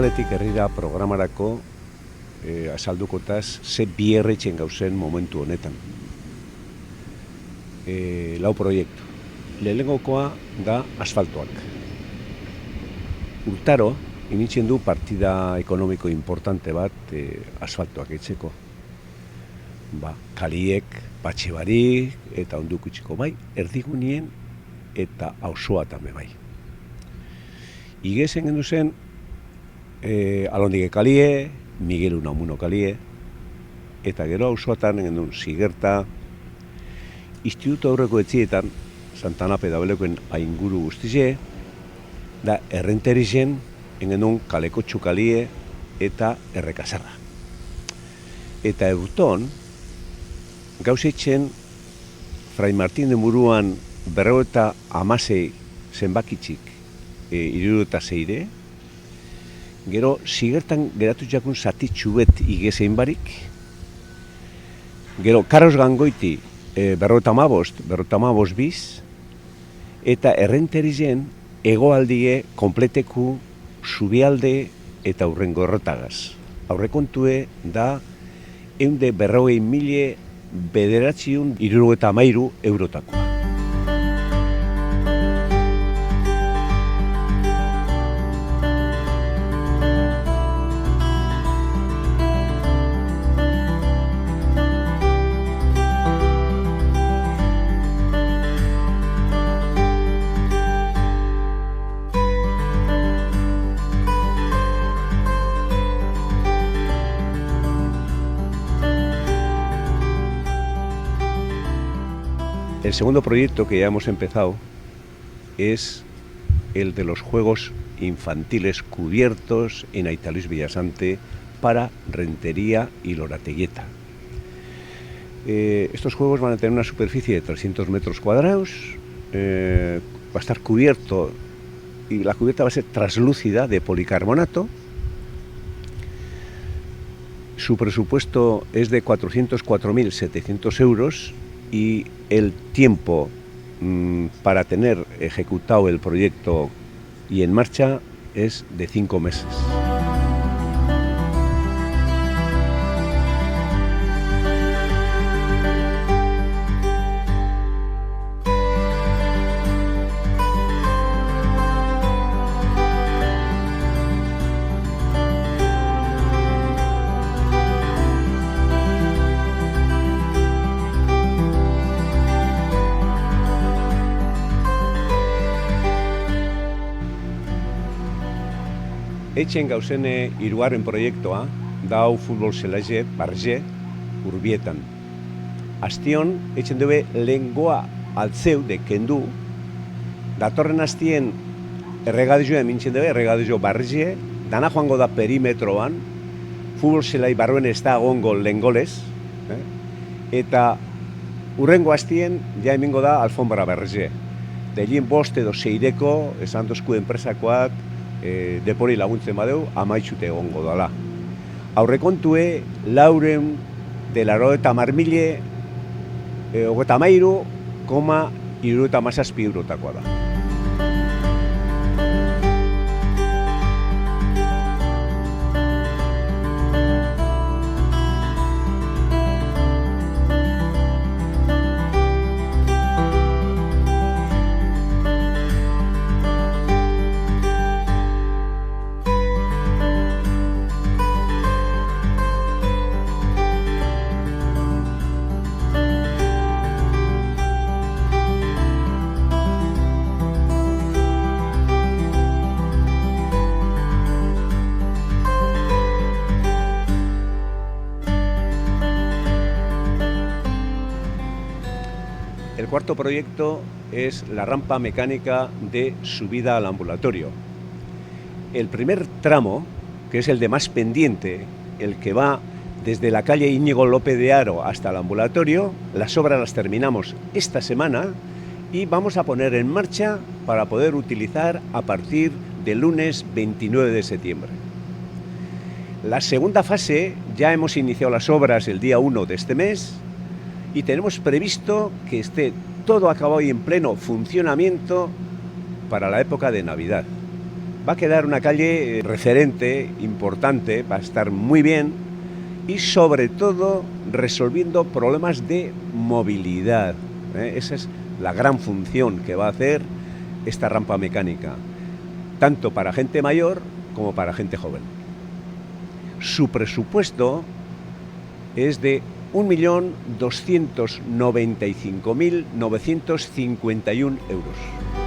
udaletik herrira programarako azaldukotaz ze bi erretxen gauzen momentu honetan. Lau proiektu. Lehenengokoa da asfaltoak. Urtaro, initzen du partida ekonomiko importante bat asfaltoak etxeko. Kaliek, batxe barik eta ondukutsiko bai, erdigunien eta auzoa tame bai. Igezen gendu zen, Alondike kalie, Miguel Unamuno kalie, eta gero auzoatan gendu Zigerta, Instituto aurreko etxietan, Santana Pedabelekoen ainguru guztize, da errenterizen, gendu Kaleko Txukalie eta Errekazarra. Eta Euton, gauzetzen, Fray Martin de Muruan 56 zenbakitzik, 76, gero Zigertan geratu jakun zatitxu bet igezein barik, gero Carlos Gangoiti 55 biz, eta errenterizen hegoaldie kompleteku Zubialde eta Urrengo errotagaz. Aurrekontue da 140.973 eurotakoa. El segundo proyecto que ya hemos empezado es el de los juegos infantiles cubiertos en Aita Luis Villasante para Rentería y Lorateguieta. Estos juegos van a tener una superficie de 300 metros cuadrados, va a estar cubierto y la cubierta va a ser translúcida de policarbonato. Su presupuesto es de 404.700 euros y el tiempo para tener ejecutado el proyecto y en marcha es de 5 meses. Etxen gauzene hirugarren proiektua da hau futbol zelaize, Barge, Urbietan. Astion, etxen dube lengoa altzeu de kendu, datorren astien erregadizioa emintzen dube, erregadizio Barge, dana joango da perimetroan, futbol zelai barruen ez da agongo lengolez, eta urrengo astien ja emingo da alfombra Barge. Delien bost edo seireko, esan dozku enpresakoak, depori laguntzen badeu, amaitxute egongo dala. Aurrekontue, 493,37 eurotakoa da. El cuarto proyecto es la rampa mecánica de subida al ambulatorio. El primer tramo, que es el de más pendiente, el que va desde la calle Íñigo López de Haro hasta el ambulatorio, las obras las terminamos esta semana y vamos a poner en marcha para poder utilizar a partir del lunes 29 de septiembre. La segunda fase, ya hemos iniciado las obras el día 1 de este mes y tenemos previsto que esté todo acabado y en pleno funcionamiento para la época de Navidad. Va a quedar una calle referente, importante, va a estar muy bien y sobre todo resolviendo problemas de movilidad. Esa es la gran función que va a hacer esta rampa mecánica, tanto para gente mayor como para gente joven. Su presupuesto es de 1.295.951 euros.